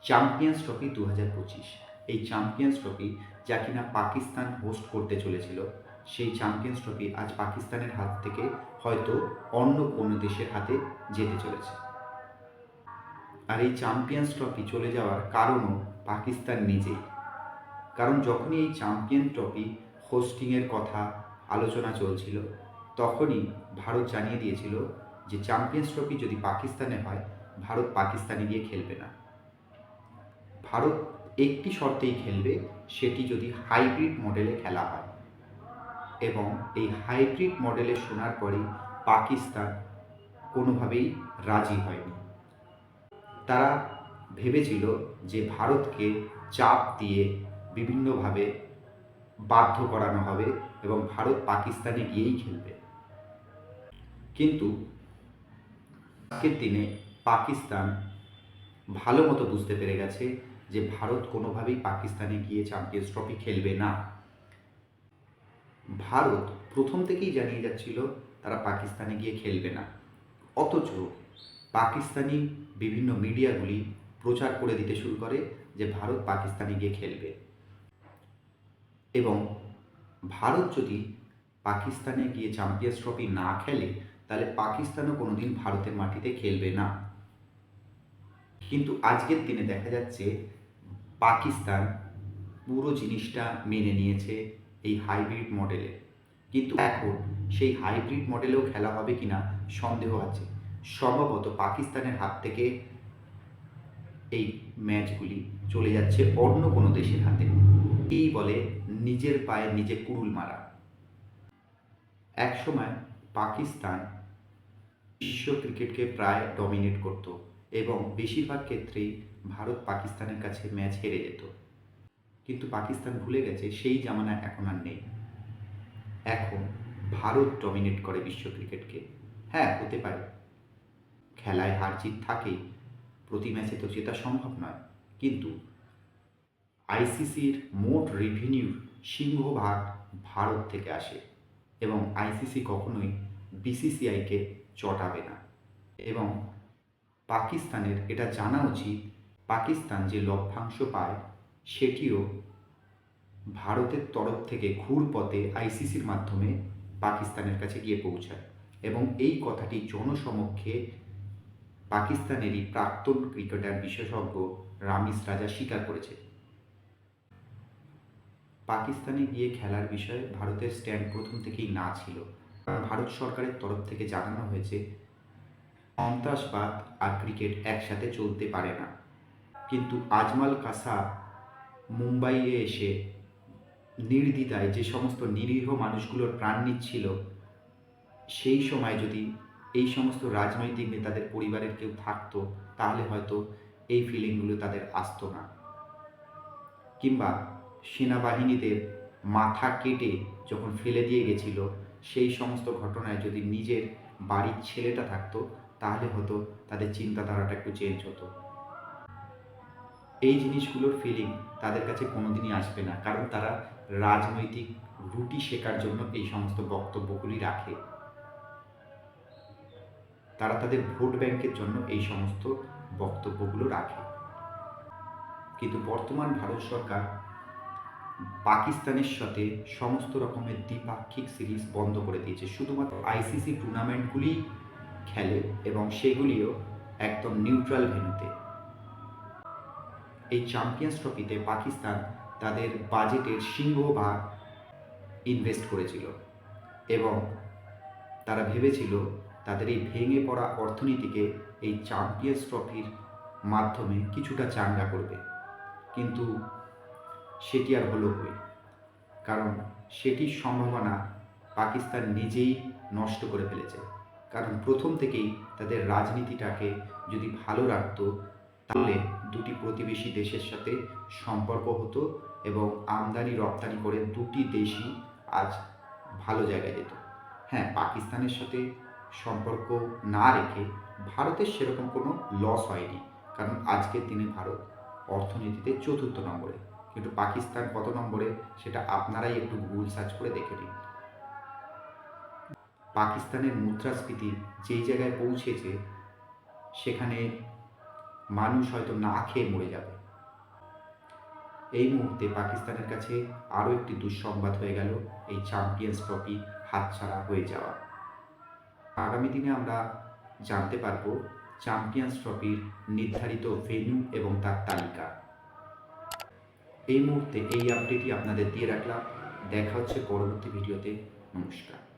Champions trophy 2025। এই champions trophy যা কিনা পাকিস্তান হোস্ট করতে চলেছিল, সেই চ্যাম্পিয়ন্স ট্রফি আজ পাকিস্তানের হাত থেকে হয়তো অন্য কোনো দেশের হাতে যেতে চলেছে। আর এই চ্যাম্পিয়ন্স ট্রফি চলে যাওয়ার কারণও পাকিস্তান নিজেই। কারণ যখনই এই চ্যাম্পিয়ন ট্রফি হোস্টিংয়ের কথা আলোচনা চলছিল, তখনই ভারত জানিয়ে দিয়েছিল যে চ্যাম্পিয়ন্স ট্রফি যদি পাকিস্তানে হয়, ভারত পাকিস্তানে গিয়ে খেলবে না। ভারত একটি শর্তেই খেলবে, সেটি যদি হাইব্রিড মডেলে খেলা হয়। এবং এই হাইব্রিড মডেলে শোনার পরেই পাকিস্তান কোনোভাবেই রাজি হয়নি। তারা ভেবেছিল যে ভারতকে চাপ দিয়ে বিভিন্নভাবে বাধ্য করানো হবে এবং ভারত পাকিস্তানে গিয়েই খেলবে। কিন্তু আজকের দিনে পাকিস্তান ভালো মতো বুঝতে পেরে গেছে যে ভারত কোনোভাবেই পাকিস্তানে গিয়ে চ্যাম্পিয়ন্স ট্রফি খেলবে না। ভারত প্রথম থেকেই জানিয়ে যাচ্ছিল তারা পাকিস্তানে গিয়ে খেলবে না, অথচ পাকিস্তানি বিভিন্ন মিডিয়াগুলি প্রচার করে দিতে শুরু করে যে ভারত পাকিস্তানে গিয়ে খেলবে। এবং ভারত যদি পাকিস্তানে গিয়ে চ্যাম্পিয়ন্স ট্রফি না খেলে, তাহলে পাকিস্তানও কোনোদিন ভারতের মাটিতে খেলবে না। কিন্তু আজকের দিনে দেখা যাচ্ছে পাকিস্তান পুরো জিনিসটা মেনে নিয়েছে এই হাইব্রিড মডেলে। কিন্তু এখন সেই হাইব্রিড মডেলেও খেলা হবে কিনা সন্দেহ আছে। সম্ভবত পাকিস্তানের হাত থেকে এই ম্যাচগুলি চলে যাচ্ছে অন্য কোনো দেশের হাতে। এই বলে নিজের পায়ে নিজে কুড়ুল মারা। একসময় পাকিস্তান বিশ্ব ক্রিকেটকে প্রায় ডমিনেট করত এবং বেশিরভাগ ক্ষেত্রেই ভারত পাকিস্তানের কাছে ম্যাচ হেরে যেত। কিন্তু পাকিস্তান ভুলে গেছে সেই জামানা এখন আর নেই। এখন ভারত ডমিনেট করে বিশ্ব ক্রিকেটকে। হ্যাঁ, হতে পারে, খেলায় হার জিত থাকেই, প্রতি ম্যাচে তো জেতা সম্ভব নয়। কিন্তু আইসিসির মোট রেভিনিউর সিংহভাগ ভারত থেকে আসে এবং আইসিসি কখনোই বিসিসিআইকে চটাবে না। এবং পাকিস্তানের এটা জানা উচিত, পাকিস্তান যে লভ্যাংশ পায় সেটিও ভারতের তরফ থেকে ঘুরপথে আইসিসির মাধ্যমে পাকিস্তানের কাছে গিয়ে পৌঁছায়। এবং এই কথাটি জনসমক্ষে পাকিস্তানেরই প্রাক্তন ক্রিকেটার বিশেষজ্ঞ রামিজ রাজা স্বীকার করেছে। পাকিস্তানে গিয়ে খেলার বিষয়ে ভারতের স্ট্যান্ড প্রথম থেকেই না ছিল। ভারত সরকারের তরফ থেকে জানানো হয়েছে সন্ত্রাসবাদ আর ক্রিকেট একসাথে চলতে পারে না। কিন্তু আজমাল কাসাব মুম্বাইয়ে এসে নির্দ্বিধায় যে সমস্ত নিরীহ মানুষগুলোর প্রাণ নিচ্ছিল, সেই সময় যদি এই সমস্ত রাজনৈতিক নেতাদের পরিবারের কেউ থাকতো, তাহলে হয়তো এই ফিলিংগুলো তাদের আসতো না। কিংবা সেনাবাহিনীদের মাথা কেটে যখন ফেলে দিয়ে গেছিল, সেই সমস্ত ঘটনায় যদি নিজের বাড়ির ছেলেটা থাকতো, তাহলে হয়তো তাদের চিন্তাধারাটা একটু চেঞ্জ হতো। এই জিনিসগুলোর ফিলিং তাদের কাছে কোনোদিনই আসবে না, কারণ তারা রাজনৈতিক রুটি শেখার জন্য এই সমস্ত বক্তব্যগুলি রাখে। তারা তাদের ভোট ব্যাংকের জন্য এই সমস্ত বক্তব্যগুলো রাখে। কিন্তু বর্তমান ভারত সরকার পাকিস্তানের সাথে সমস্ত রকমের দ্বিপাক্ষিক সিরিজ বন্ধ করে দিয়েছে। শুধুমাত্র আইসিসি টুর্নামেন্টগুলি খেলে এবং সেগুলিও একদম নিউট্রাল ভেন্যুতে। এই চ্যাম্পিয়ন্স ট্রফিতে পাকিস্তান তাদের বাজেটের সিংহভাগ ইনভেস্ট করেছিল এবং তারা ভেবেছিল তাদের এই ভেঙে পড়া অর্থনীতিকে এই চ্যাম্পিয়ন্স ট্রফির মাধ্যমে কিছুটা চাঙ্গা করবে। কিন্তু সেটি আর হলো কই, কারণ সেটির সম্ভাবনা পাকিস্তান নিজেই নষ্ট করে ফেলেছে। কারণ প্রথম থেকেই তাদের রাজনীতিটাকে যদি ভালো রাখতো, তাহলে দুটি প্রতিবেশী দেশের সাথে সম্পর্ক হতো এবং আমদানি রপ্তানি করে দুটি দেশই আজ ভালো জায়গায় যেত। হ্যাঁ, পাকিস্তানের সাথে সম্পর্ক না রেখে ভারতের সেরকম কোনো লস হয়নি, কারণ আজকের দিনে ভারত অর্থনীতিতে 4র্থ নম্বরে। কিন্তু পাকিস্তান কত নম্বরে সেটা আপনারাই একটু গুগল সার্চ করে দেখে নিন। পাকিস্তানের মুদ্রাস্ফীতি যেই জায়গায় পৌঁছেছে, সেখানে মানুষ হয়তো না খেয়ে মরে যাবে। এই মুহূর্তে পাকিস্তানের কাছে আরও একটি দুঃসংবাদ হয়ে গেল, এই চ্যাম্পিয়ন্স ট্রফি হাতছাড়া হয়ে যাওয়া। আগামী দিনে আমরা জানতে পারব চ্যাম্পিয়ন্স ট্রফির নির্ধারিত ভেন্যু এবং তার তালিকা। এই মুহূর্তে এই আপডেটই আপনাদের দিয়ে রাখলাম। দেখা হচ্ছে পরবর্তী ভিডিওতে। নমস্কার।